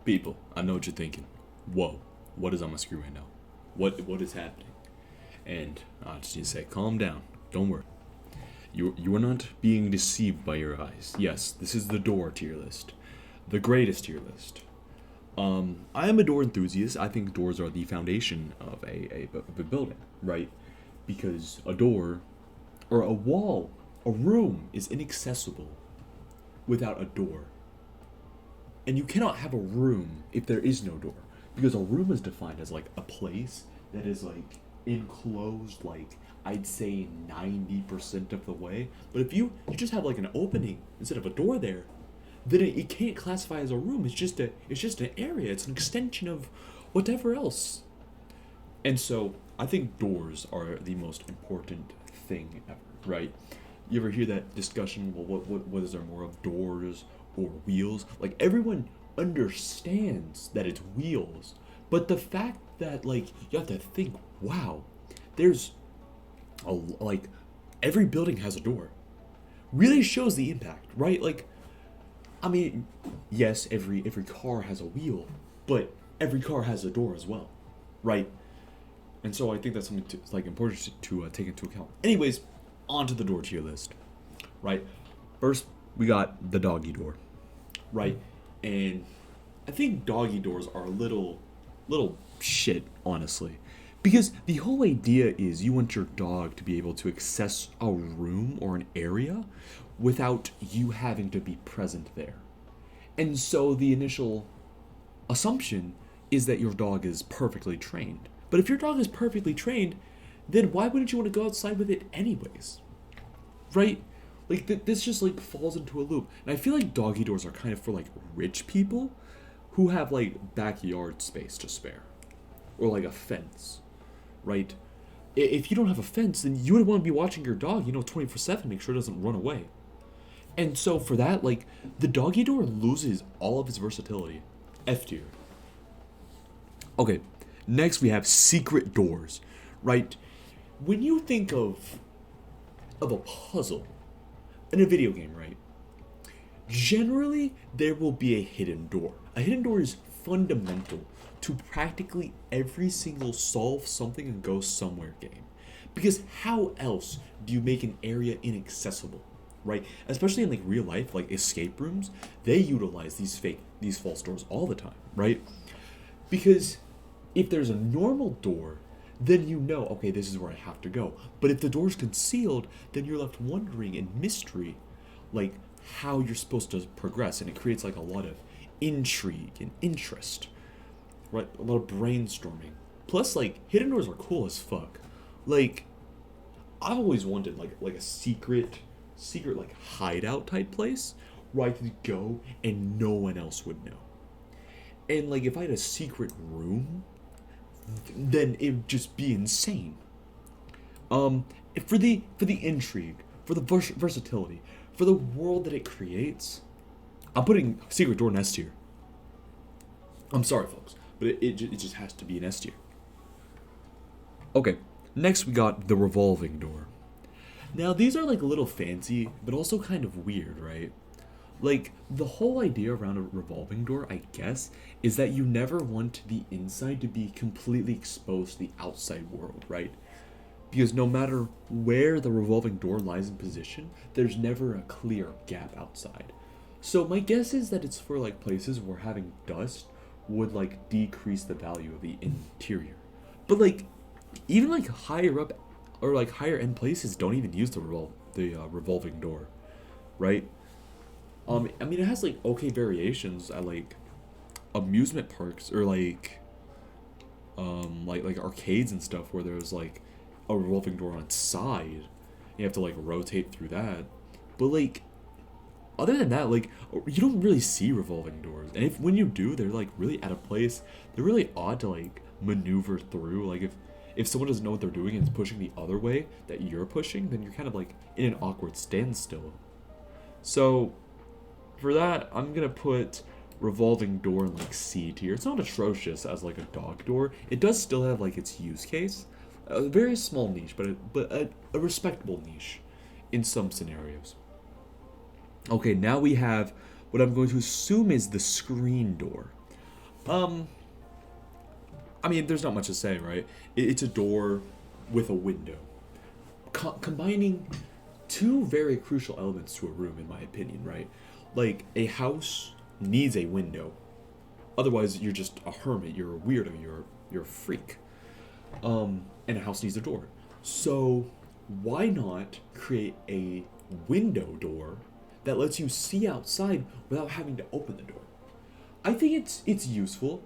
People, I know what you're thinking. Whoa, what is on my screen right now? What is happening? And I just need to say, calm down. Don't worry. You are not being deceived by your eyes. Yes, this is the door tier list, the greatest tier list. I am a door enthusiast. I think doors are the foundation of a building, right? Because a door, or a wall, a room is inaccessible without a door. And you cannot have a room if there is no door. Because a room is defined as like a place that is like enclosed, like I'd say 90% of the way. But if you just have like an opening instead of a door there, then it can't classify as a room. It's just an area. It's an extension of whatever else. And so I think doors are the most important thing ever, right? You ever hear that discussion? Well, what is there more of, doors or wheels? Like everyone understands that it's wheels, but the fact that like you have to think, wow, there's like every building has a door, really shows the impact, right? Like, I mean, yes, every car has a wheel, but every car has a door as well, right? And so I think that's something like important to take into account. Anyways, onto the door tier list, right? First, we got the doggy door, right? And I think doggy doors are a little shit, honestly. Because the whole idea is you want your dog to be able to access a room or an area without you having to be present there. And so the initial assumption is that your dog is perfectly trained. But if your dog is perfectly trained, then why wouldn't you want to go outside with it anyways? Right? Like, this just, like, falls into a loop. And I feel like doggy doors are kind of for, like, rich people who have, like, backyard space to spare. Or, like, a fence. Right? If you don't have a fence, then you would want to be watching your dog, 24/7, make sure it doesn't run away. And so for that, like, the doggy door loses all of its versatility. F tier. Okay, next we have secret doors, right? When you think of a puzzle in a video game, right? Generally, there will be a hidden door. A hidden door is fundamental to practically every single solve something and go somewhere game. Because how else do you make an area inaccessible, right? Especially in like real life, like escape rooms, they utilize these false doors all the time, right? Because if there's a normal door, then you know, okay, this is where I have to go. But if the door's concealed, then you're left wondering in mystery, like how you're supposed to progress, and it creates like a lot of intrigue and interest, right? A lot of brainstorming. Plus, like, hidden doors are cool as fuck. Like, I've always wanted like a secret like hideout type place where I could go and no one else would know. And like if I had a secret room, then it would just be insane. For the intrigue, for the versatility, for the world that it creates, I'm putting Secret Door in S tier. I'm sorry, folks, but it just has to be an S tier. Okay, next we got the revolving door. Now these are like a little fancy, but also kind of weird, right? Like, the whole idea around a revolving door, I guess, is that you never want the inside to be completely exposed to the outside world, right? Because no matter where the revolving door lies in position, there's never a clear gap outside. So my guess is that it's for like places where having dust would like decrease the value of the interior. But like, even like higher up or like higher end places don't even use the revolving door, right? I mean, it has like okay variations at like amusement parks or like arcades and stuff where there's like a revolving door on its side. You have to like rotate through that, but like other than that, like you don't really see revolving doors, and if when you do, they're like really out of place. They're really odd to like maneuver through. Like if someone doesn't know what they're doing and is pushing the other way that you're pushing, then you're kind of like in an awkward standstill. So for that, I'm gonna put revolving door in like C tier. It's not atrocious as like a dog door. It does still have like its use case, a very small niche, but a respectable niche in some scenarios. Okay, now we have what I'm going to assume is the screen door. Um, I mean, there's not much to say, right? It's a door with a window, combining two very crucial elements to a room, in my opinion, right? Like, a house needs a window. Otherwise, you're just a hermit. You're a weirdo. You're a freak. And a house needs a door. So, why not create a window door that lets you see outside without having to open the door? I think it's useful.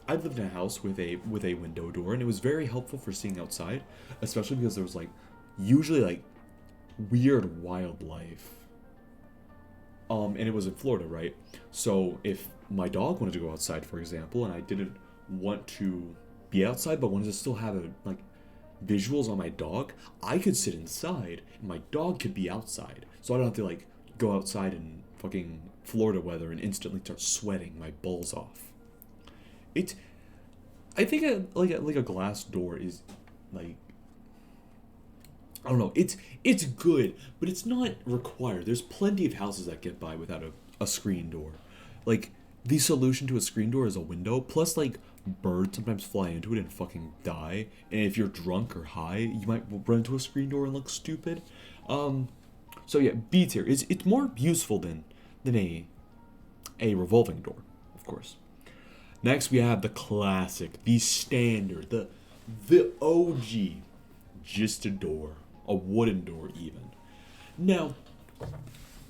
I've lived in a house with a window door, and it was very helpful for seeing outside, especially because there was like usually like weird wildlife. And it was in Florida, right? So if my dog wanted to go outside, for example, and I didn't want to be outside but wanted to still have like visuals on my dog, I could sit inside and my dog could be outside. So I don't have to like go outside in fucking Florida weather and instantly start sweating my balls off. I think like a glass door is like, I don't know. It's good, but it's not required. There's plenty of houses that get by without a screen door. Like, the solution to a screen door is a window. Plus, like, birds sometimes fly into it and fucking die. And if you're drunk or high, you might run into a screen door and look stupid. So yeah, B tier. It's more useful than a revolving door, of course. Next, we have the classic, the standard, the OG, just a door. A wooden door, even. Now,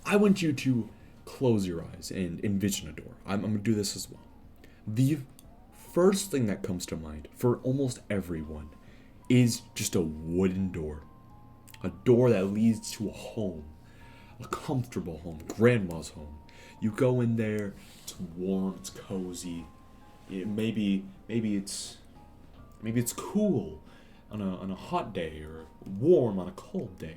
I want you to close your eyes and envision a door. I'm going to do this as well. The first thing that comes to mind for almost everyone is just a wooden door. A door that leads to a home. A comfortable home. Grandma's home. You go in there, it's warm, it's cozy. Maybe it's cool on a hot day or warm on a cold day.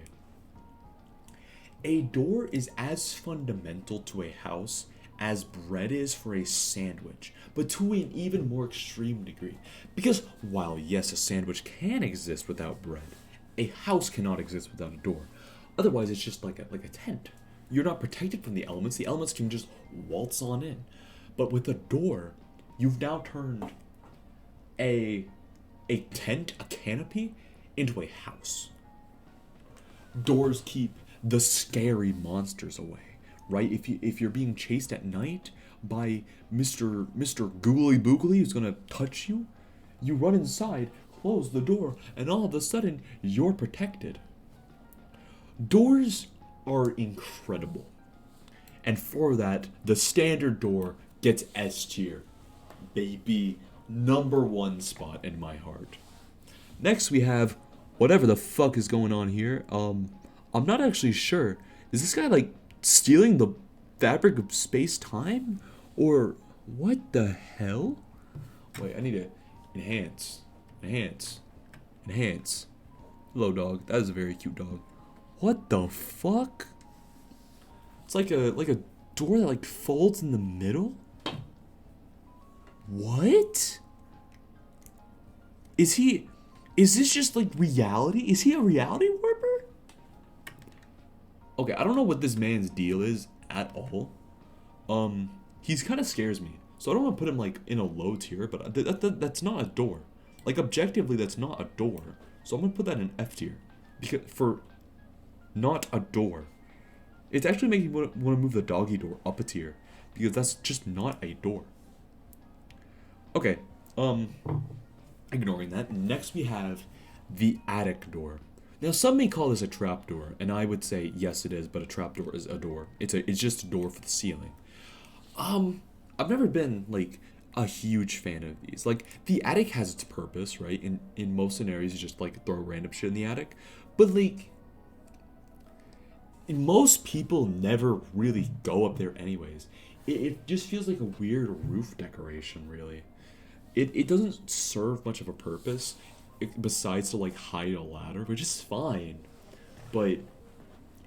A door is as fundamental to a house as bread is for a sandwich, but to an even more extreme degree. Because while yes, a sandwich can exist without bread, a house cannot exist without a door. Otherwise, it's just like a tent. You're not protected from the elements. The elements can just waltz on in. But with a door, you've now turned a tent, a canopy, into a house. Doors keep the scary monsters away, right? If you're being chased at night by Mr. Googly Boogly who's gonna touch you, you run inside, close the door, and all of a sudden you're protected. Doors are incredible, and for that, the standard door gets S tier, baby. Number one spot in my heart. Next, we have whatever the fuck is going on here. I'm not actually sure. Is this guy like stealing the fabric of space-time? Or what the hell? Wait, I need to enhance. Hello, dog. That is a very cute dog. What the fuck? It's like a door that like folds in the middle? What? Is this just like reality? Is he a reality warper? Okay, I don't know what this man's deal is at all. He's kind of scares me. So I don't want to put him like in a low tier, but that's not a door. Like objectively, that's not a door. So I'm gonna put that in F tier. Because for not a door. It's actually making me want to move the doggy door up a tier. Because that's just not a door. Okay, ignoring that, next we have the attic door. Now, some may call this a trapdoor, and I would say yes, it is, but a trapdoor is a door. It's just a door for the ceiling. I've never been like a huge fan of these. Like, the attic has its purpose, right? In most scenarios, you just like throw random shit in the attic, but like, most people never really go up there anyways. It just feels like a weird roof decoration, really. It doesn't serve much of a purpose besides to like hide a ladder, which is fine, but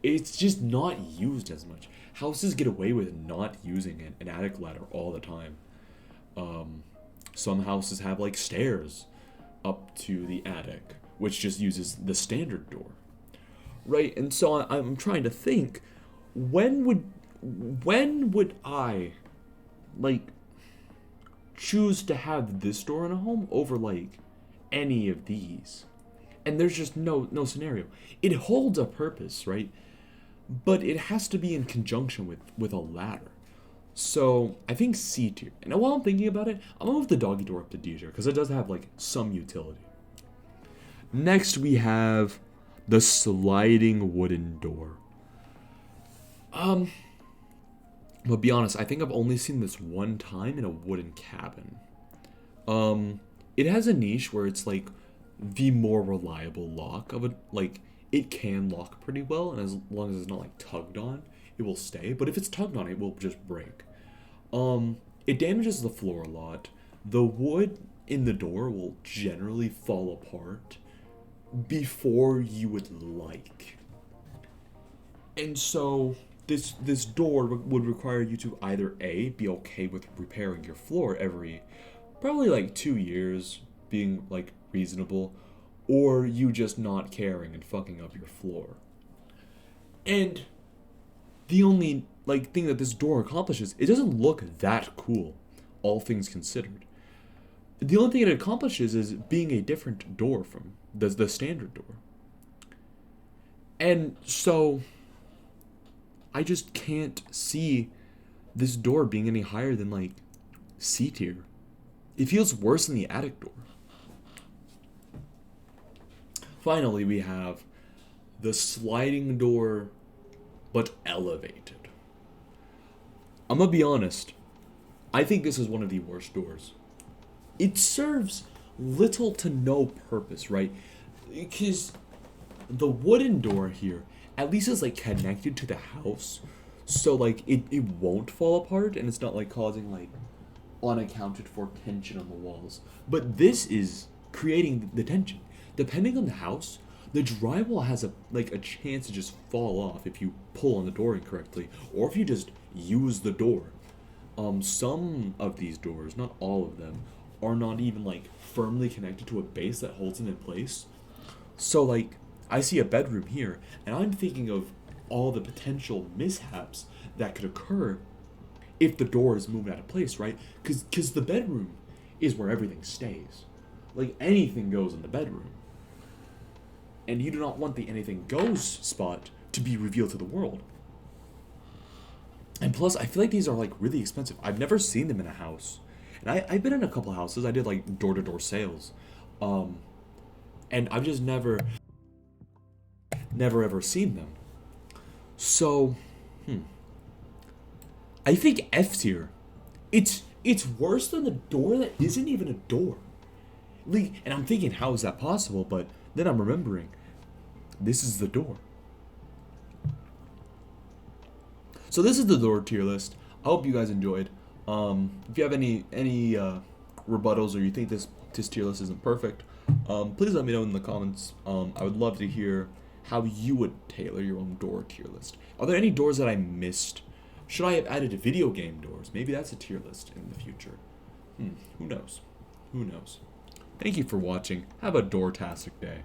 it's just not used as much. Houses get away with not using an attic ladder all the time. Some houses have like stairs up to the attic, which just uses the standard door, right? And so I'm trying to think, when would I like choose to have this door in a home over like any of these. And there's just no scenario. It holds a purpose, right? But it has to be in conjunction with a ladder. So I think C tier. And while I'm thinking about it, I'm gonna move the doggy door up to D tier because it does have like some utility. Next we have the sliding wooden door. But be honest, I think I've only seen this one time in a wooden cabin. It has a niche where it's like the more reliable lock of it. Like it can lock pretty well, and as long as it's not like tugged on, it will stay. But if it's tugged on, it will just break. It damages the floor a lot. The wood in the door will generally fall apart before you would like. And so this door would require you to either A, be okay with repairing your floor every probably like 2 years, being like reasonable, or you just not caring and fucking up your floor. And the only like thing that this door accomplishes, it doesn't look that cool, all things considered. The only thing it accomplishes is being a different door from the standard door. And so I just can't see this door being any higher than like C tier. It feels worse than the attic door. Finally, we have the sliding door, but elevated. I'm gonna be honest. I think this is one of the worst doors. It serves little to no purpose, right? Because the wooden door here at least is like connected to the house, so like it won't fall apart, and it's not like causing like unaccounted for tension on the walls. But this is creating the tension. Depending on the house, the drywall has a chance to just fall off if you pull on the door incorrectly, or if you just use the door. Some of these doors, not all of them, are not even like firmly connected to a base that holds them in place. So like I see a bedroom here, and I'm thinking of all the potential mishaps that could occur if the door is moving out of place, right? Because the bedroom is where everything stays. Like anything goes in the bedroom. And you do not want the anything goes spot to be revealed to the world. And plus, I feel like these are like really expensive. I've never seen them in a house. And I've been in a couple houses. I did like door-to-door sales. And I've just never ever seen them. So, I think F tier. It's worse than the door that isn't even a door. Like, and I'm thinking, how is that possible? But then I'm remembering, this is the door. So this is the door tier list. I hope you guys enjoyed. If you have any rebuttals, or you think this tier list isn't perfect, please let me know in the comments. I would love to hear how you would tailor your own door tier list. Are there any doors that I missed? Should I have added video game doors? Maybe that's a tier list in the future. Who knows? Who knows? Thank you for watching. Have a door-tastic day.